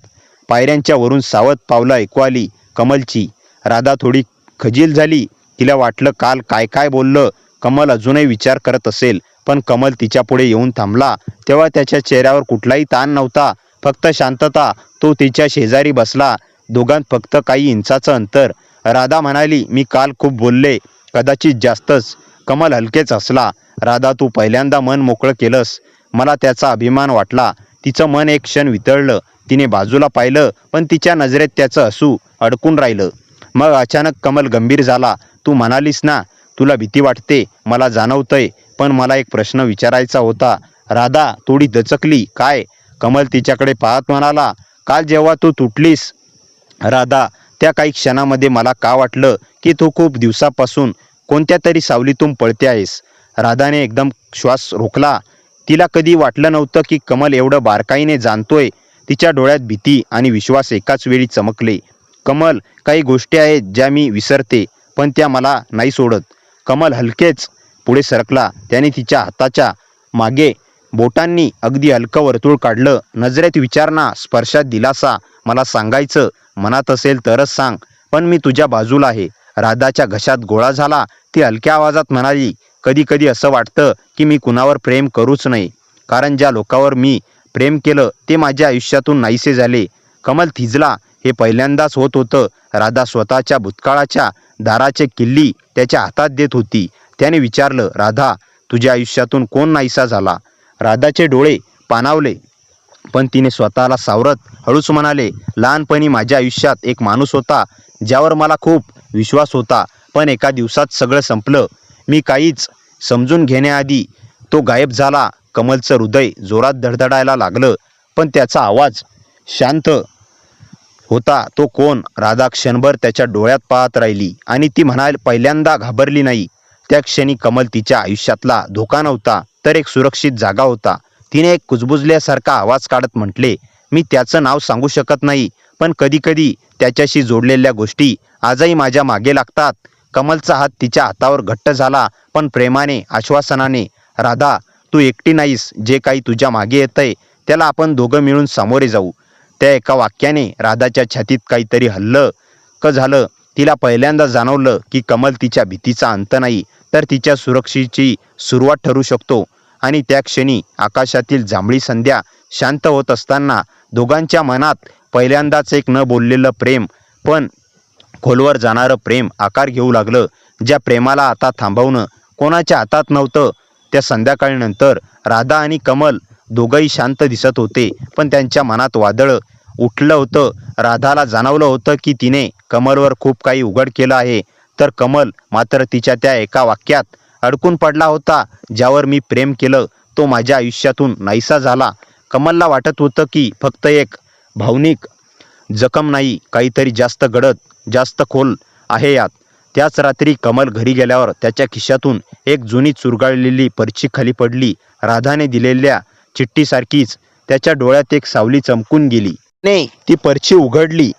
पायऱ्यांच्या वरून सावध पावलं ऐकू आली, कमलची. राधा थोडी खजील झाली. तिला वाटलं काल काय काय बोललं. कमल अजूनही विचार करत असेल. पण कमल तिच्यापुढे येऊन थांबला तेव्हा त्याच्या चेहऱ्यावर कुठलाही ताण नव्हता, फक्त शांतता. तो तिच्या शेजारी बसला. दोघांत फक्त काही इंचाचं अंतर. राधा म्हणाली, मी काल खूप बोलले, कदाचित जास्तच. कमल हलकेच हसला. राधा, तू पहिल्यांदा मन मोकळं केलंस. मला त्याचा अभिमान वाटला. तिचं मन एक क्षण वितळलं. तिने बाजूला पाहिलं, पण तिच्या नजरेत त्याचं हसू अडकून राहिलं. मग अचानक कमल गंभीर झाला. तू म्हणालीस ना, तुला भीती वाटते, मला जाणवतंय, पण मला एक प्रश्न विचारायचा होता. राधा थोडी दचकली. काय? कमल तिच्याकडे पाहत म्हणाला, काल जेव्हा तू तुटलीस राधा, त्या काही क्षणामध्ये मला का वाटलं की तू खूप दिवसापासून कोणत्या तरी सावलीतून पळते आहेस. राधाने एकदम श्वास रोखला. तिला कधी वाटलं नव्हतं की कमल एवढं बारकाईने जाणतोय. तिच्या डोळ्यात भीती आणि विश्वास एकाच वेळी चमकले. कमल, काही गोष्टी आहेत ज्या मी विसरते, पण त्या मला नाही सोडत. कमल हलकेच पुढे सरकला. त्याने तिच्या हाताच्या मागे बोटांनी अगदी हलकं वर्तुळ काढलं. नजरेत विचारणा, स्पर्शात दिलासा. मला सांगायचं मनात असेल तरच सांग, पण मी तुझ्या बाजूला आहे. राधाच्या घशात गोळा झाला. ती हलक्या आवाजात म्हणाली, कधी कधी असं वाटतं की मी कुणावर प्रेम करूच नाही, कारण ज्या लोकांवर मी प्रेम केलं ते माझ्या आयुष्यातून नाहीसे झाले. कमल थिजला. हे पहिल्यांदाच होत होतं. राधा स्वतःच्या भूतकाळाच्या दाराचे किल्ली त्याच्या हातात देत होती. त्याने विचारलं, राधा, तुझ्या आयुष्यातून कोण नाहीसा झाला? राधाचे डोळे पाणावले, पण तिने स्वतःला सावरत हळूच म्हणाले, लहानपणी माझ्या आयुष्यात एक माणूस होता ज्यावर मला खूप विश्वास होता, पण एका दिवसात सगळं संपलं. मी काहीच समजून घेण्याआधी तो गायब झाला. कमलचं हृदय जोरात धडधडायला लागलं, पण त्याचा आवाज शांत होता. तो कोण? राधा क्षणभर त्याच्या डोळ्यात पाहत राहिली आणि ती पहिल्यांदा घाबरली नाही. त्या क्षणी कमल तिच्या आयुष्यातला धोका नव्हता, तर एक सुरक्षित जागा होता. तिने एक कुजबुजल्यासारखा आवाज काढत म्हटले, मी त्याचं नाव सांगू शकत नाही, पण कधीकधी त्याच्याशी जोडलेल्या गोष्टी आजही माझ्या मागे लागतात. कमलचा हात तिच्या हातावर घट्ट झाला, पण प्रेमाने, आश्वासनाने. राधा, तू एकटी नाहीस. जे काही तुझ्या मागे येतंय त्याला आपण दोघं मिळून सामोरे जाऊ. त्या एका वाक्याने राधाच्या छातीत काहीतरी हल्लं क झालं. तिला पहिल्यांदा जाणवलं की कमल तिच्या भीतीचा अंत नाही, तर तिच्या सुरक्षेची सुरुवात ठरू शकतो. आणि त्या क्षणी आकाशातील जांभळी संध्या शांत होत असताना दोघांच्या मनात पहिल्यांदाच एक न बोललेलं प्रेम, पण खोलवर जाणारं प्रेम आकार घेऊ लागलं. ज्या प्रेमाला आता थांबवणं कोणाच्या हातात नव्हतं. त्या संध्याकाळीनंतर राधा आणि कमल दोघंही शांत दिसत होते, पण त्यांच्या मनात वादळ उठलं होतं. राधाला जाणवलं होतं की तिने कमलवर खूप काही उघड केलं आहे, तर कमल मात्र तिच्या त्या एका वाक्यात अडकून पडला होता, ज्यावर मी प्रेम केलं तो माझ्या आयुष्यातून नाहीसा झाला. कमलला वाटत होतं की फक्त एक भावनिक जखम नाही, काहीतरी जास्त गडद, जास्त खोल आहे यात. त्याच रात्री कमल घरी गेल्यावर त्याच्या खिशातून एक जुनी चुरगाळलेली पर्ची खाली पडली. राधाने दिलेल्या चिठ्ठीसारखीच त्याच्या डोळ्यात एक सावली चमकून गेली. ने ती पर्ची उघडली.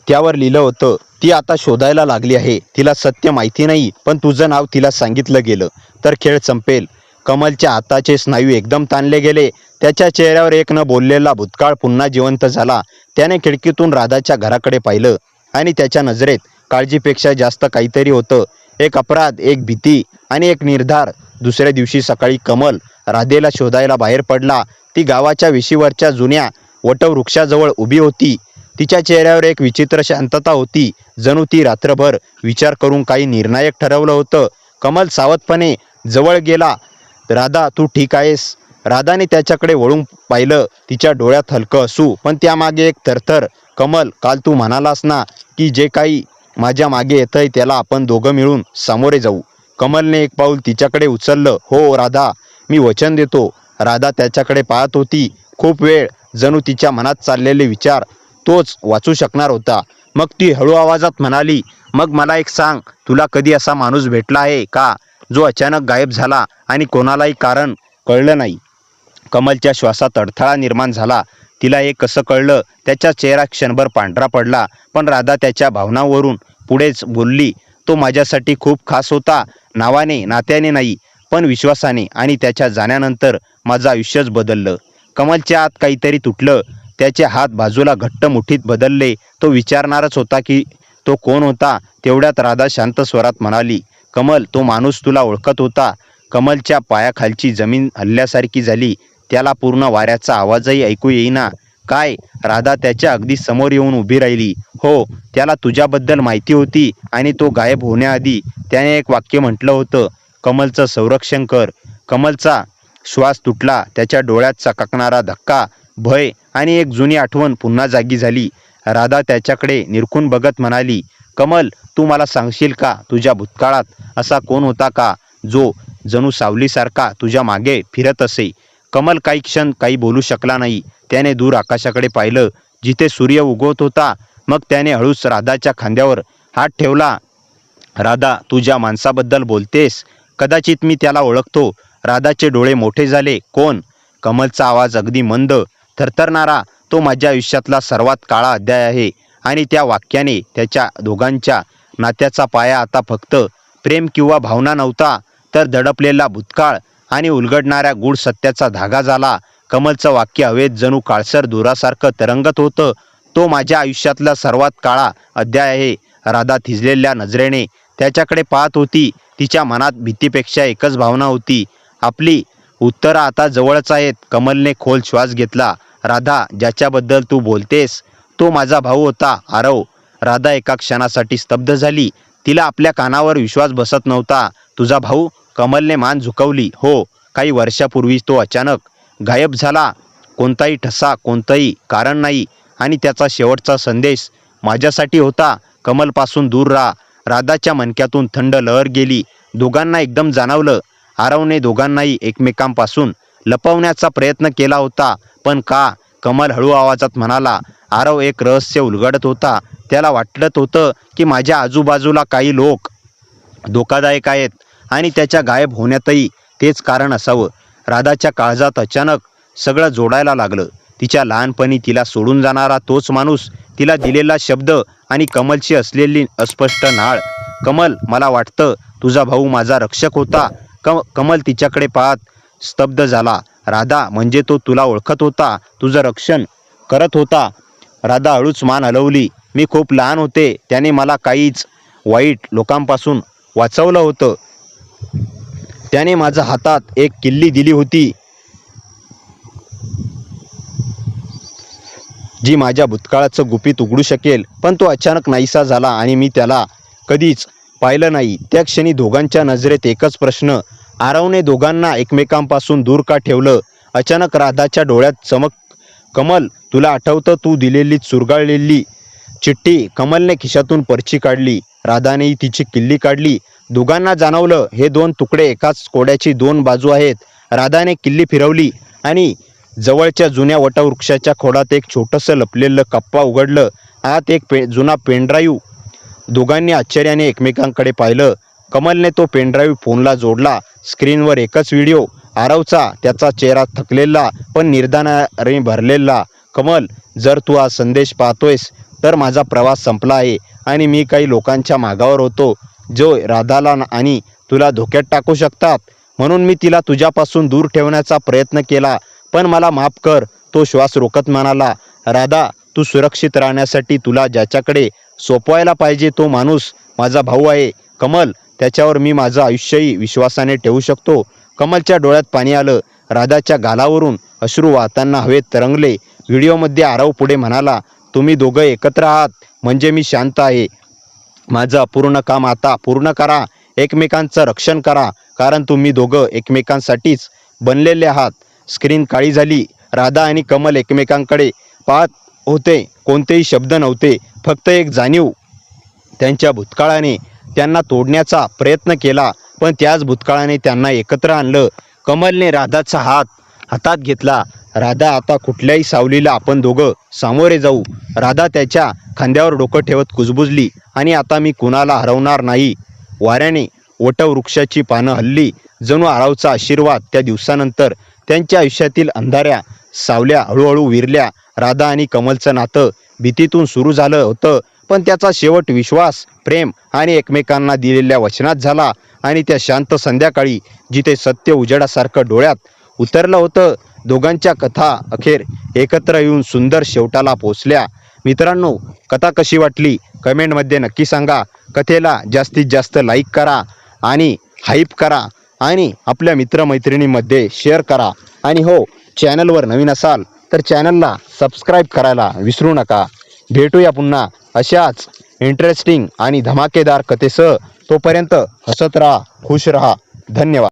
त्यावर लिहिलं होतं, ती आता शोधायला लागली आहे. तिला सत्य माहिती नाही, पण तुझं नाव तिला सांगितलं गेलं तर खेळ संपेल. कमलच्या हाताचे स्नायू एकदम ताणले गेले. त्याच्या चेहऱ्यावर एक न बोललेला भूतकाळ पुन्हा जिवंत झाला. त्याने खिडकीतून राधाच्या घराकडे पाहिलं आणि त्याच्या नजरेत काळजीपेक्षा जास्त काहीतरी होतं. एक अपराध, एक भीती आणि एक निर्धार. दुसऱ्या दिवशी सकाळी कमल राधेला शोधायला बाहेर पडला. ती गावाच्या वेशीवरच्या जुन्या वटवृक्षाजवळ उभी होती. तिच्या चेहऱ्यावर एक विचित्र शांतता होती, जणू ती रात्रभर विचार करून काही निर्णायक ठरवलं होतं. कमल सावधपणे जवळ गेला. राधा, तू ठीक आहेस? राधाने त्याच्याकडे वळून पाहिलं. तिच्या डोळ्यात हलकं हसू, पण त्यामागे एक थरथर. कमल, काल तू म्हणालास ना की जे काही माझ्या मागे येतंय त्याला आपण दोघं मिळून सामोरे जाऊ. कमलने एक पाऊल तिच्याकडे उचललं. हो राधा, मी वचन देतो. राधा त्याच्याकडे पाहत होती. खूप वेळ, जणू तिच्या मनात चाललेले विचार तोच वाचू शकणार होता. मग ती हळू आवाजात म्हणाली, मग मला एक सांग, तुला कधी असा माणूस भेटला आहे का जो अचानक गायब झाला आणि कोणालाही कारण कळलं नाही? कमलच्या श्वासात अडथळा निर्माण झाला. तिला हे कसं कळलं? त्याचा चेहरा क्षणभर पांढरा पडला, पण राधा त्याच्या भावनांवरून पुढेच बोलली, तो माझ्यासाठी खूप खास होता. नावाने, नात्याने नाही, पण विश्वासाने. आणि त्याच्या जाण्यानंतर माझं आयुष्यच बदललं. कमलच्या आत काहीतरी तुटलं. त्याचे हात बाजूला घट्ट मुठीत बदलले. तो विचारणारच होता की तो कोण होता. तेवढ्यात राधा शांत स्वरात म्हणाली, कमल, तो माणूस तुला ओळखत होता. कमलच्या पायाखालची जमीन हल्ल्यासारखी झाली. त्याला पूर्ण वाऱ्याचा आवाजही ऐकू येईना. काय? राधा त्याच्या अगदी समोर येऊन उभी राहिली. हो, त्याला तुझ्याबद्दल माहिती होती आणि तो गायब होण्याआधी त्याने एक वाक्य म्हटलं होतं, कमलचं संरक्षण कर. कमलचा श्वास तुटला. त्याच्या डोळ्यात चकाकणारा धक्का, भय आणि एक जुनी आठवण पुन्हा जागी झाली. राधा त्याच्याकडे निरखून बघत म्हणाली, कमल, तू मला सांगशील का, तुझ्या भूतकाळात असा कोण होता का जो जणू सावलीसारखा तुझ्या मागे फिरत असे? कमल काही क्षण काही बोलू शकला नाही. त्याने दूर आकाशाकडे पाहिलं, जिथे सूर्य उगवत होता. मग त्याने हळूच राधाच्या खांद्यावर हात ठेवला. राधा, तू ज्या माणसाबद्दल बोलतेस, कदाचित मी त्याला ओळखतो. राधाचे डोळे मोठे झाले. कोण? कमलचा आवाज अगदी मंद, थरथरणारा. तो माझ्या आयुष्यातला सर्वात काळा अध्याय आहे. आणि त्या वाक्याने त्याच्या दोघांच्या नात्याचा पाया आता फक्त प्रेम किंवा भावना नव्हता, तर दडपलेला भूतकाळ आणि उलगडणाऱ्या गूढ सत्याचा धागा झाला. कमलचं वाक्य हवेत जणू काळसर दोरासारखं तरंगत होतं. तो माझ्या आयुष्यातला सर्वात काळा अध्याय आहे. राधा थिजलेल्या नजरेने त्याच्याकडे पाहत होती. तिच्या मनात भीतीपेक्षा एकच भावना होती, आपली उत्तरं आता जवळच आहेत. कमलने खोल श्वास घेतला. राधा, ज्याच्याबद्दल तू बोलतेस तो माझा भाऊ होता, आरव. राधा एका क्षणासाठी स्तब्ध झाली. तिला आपल्या कानावर विश्वास बसत नव्हता. तुझा भाऊ? कमलने मान झुकवली. हो, काही वर्षापूर्वी तो अचानक गायब झाला. कोणताही ठसा, कोणतंही कारण नाही. आणि त्याचा शेवटचा संदेश माझ्यासाठी होता, कमलपासून दूर राहा. राधाच्या मणक्यातून थंड लहर गेली. दोघांना एकदम जाणवलं, आरवने दोघांनाही एकमेकांपासून लपवण्याचा प्रयत्न केला होता. पण का? कमल हळू आवाजात म्हणाला, आरव एक रहस्य उलगडत होता. त्याला वाटत होतं की माझ्या आजूबाजूला काही लोक धोकादायक आहेत आणि त्याच्या गायब होण्यातही तेच कारण असावं. राधाच्या काळजात अचानक सगळं जोडायला लागलं. तिच्या लहानपणी तिला सोडून जाणारा तोच माणूस, तिला दिलेला शब्द आणि कमलची असलेली अस्पष्ट नाळ. कमल, मला वाटतं तुझा भाऊ माझा रक्षक होता. कमल तिच्याकडे पाहत स्तब्ध झाला. राधा, म्हणजे तो तुला ओळखत होता, तुझं रक्षण करत होता? राधा हळूच मान हलवली. मी खूप लहान होते. त्याने मला काहीच वाईट लोकांपासून वाचवलं होतं. त्याने माझ्या हातात एक किल्ली दिली होती, जी माझ्या भूतकाळाचं गुपित उघडू शकेल. पण तो अचानक नाहीसा झाला आणि मी त्याला कधीच पाहिलं नाही. त्या क्षणी दोघांच्या नजरेत एकच प्रश्न, आरवने दोघांना एकमेकांपासून दूर का ठेवलं? अचानक राधाच्या डोळ्यात चमक. कमल, तुला आठवतं तू दिलेली चुरगाळलेली चिठ्ठी? कमलने खिशातून पर्ची काढली. राधानेही तिची किल्ली काढली. दोघांना जाणवलं, हे दोन तुकडे एकाच कोड्याची दोन बाजू आहेत. राधाने किल्ली फिरवली आणि जवळच्या जुन्या वटवृक्षाच्या खोडात एक छोटंसं लपलेलं कप्पा उघडलं. आत एक जुना पेनड्राईव्ह. दोघांनी आश्चर्याने एकमेकांकडे पाहिलं. कमलने तो पेनड्राईव्ह फोनला जोडला. स्क्रीनवर एकच व्हिडिओ, आरवचा त्याचा चेहरा थकलेला पण निर्धाराने भरलेला. कमल, जर तू हा संदेश पाहतोयस तर माझा प्रवास संपला आहे आणि मी काही लोकांच्या मागावर होतो जो राधाला आणि तुला धोक्यात टाकू शकतात. म्हणून मी तिला तुझ्यापासून दूर ठेवण्याचा प्रयत्न केला. पण मला माफ कर. तो श्वास रोखत म्हणाला, राधा, तू सुरक्षित राहण्यासाठी तुला ज्याच्याकडे सोपवायला पाहिजे तो माणूस माझा भाऊ आहे. कमल, त्याच्यावर मी माझं आयुष्यही विश्वासाने ठेवू शकतो. कमलच्या डोळ्यात पाणी आलं. राधाच्या गालावरून अश्रू वाहताना हवेत तरंगले. व्हिडिओमध्ये आरव पुढे म्हणाला, तुम्ही दोघं एकत्र आहात म्हणजे मी शांत आहे. माझं अपूर्ण काम आता पूर्ण करा. एकमेकांचं रक्षण करा, कारण तुम्ही दोघं एकमेकांसाठीच बनलेले आहात. स्क्रीन काळी झाली. राधा आणि कमल एकमेकांकडे पाहत होते. कोणतेही शब्द नव्हते, फक्त एक जाणीव. त्यांच्या भूतकाळाने त्यांना तोडण्याचा प्रयत्न केला, पण त्याच भूतकाळाने त्यांना एकत्र आणलं. कमलने राधाचा हात हातात घेतला. राधा, आता कुठल्याही सावलीला आपण दोघं सामोरे जाऊ. राधा त्याच्या खांद्यावर डोकं ठेवत कुजबुजली, आणि आता मी कुणाला हरवणार नाही. वाऱ्याने वटवृक्षाची पानं हलली. जणू आरवचा आशीर्वाद. त्या दिवसानंतर त्यांच्या आयुष्यातील अंधाऱ्या सावल्या हळूहळू विरल्या. राधा आणि कमलचं नातं भीतीतून सुरू झालं होतं, पण त्याचा शेवट विश्वास, प्रेम आणि एकमेकांना दिलेल्या वचनात झाला. आणि त्या शांत संध्याकाळी जिथे सत्य उजेडासारखं डोळ्यात उतरलं होतं, दोघांच्या कथा अखेर एकत्र येऊन सुंदर शेवटाला पोचल्या. मित्रांनो, कथा कशी वाटली कमेंटमध्ये नक्की सांगा. कथेला जास्तीत जास्त लाईक करा आणि हाईप करा आणि आपल्या मित्रमैत्रिणींमध्ये शेअर करा. आणि हो, चॅनलवर नवीन असाल तर चॅनलला सबस्क्राईब करायला विसरू नका. भेटूया पुन्हा अशाच इंटरेस्टिंग आणि धमाकेदार कथेसह. तोपर्यंत हसत राहा, खुश राहा. धन्यवाद.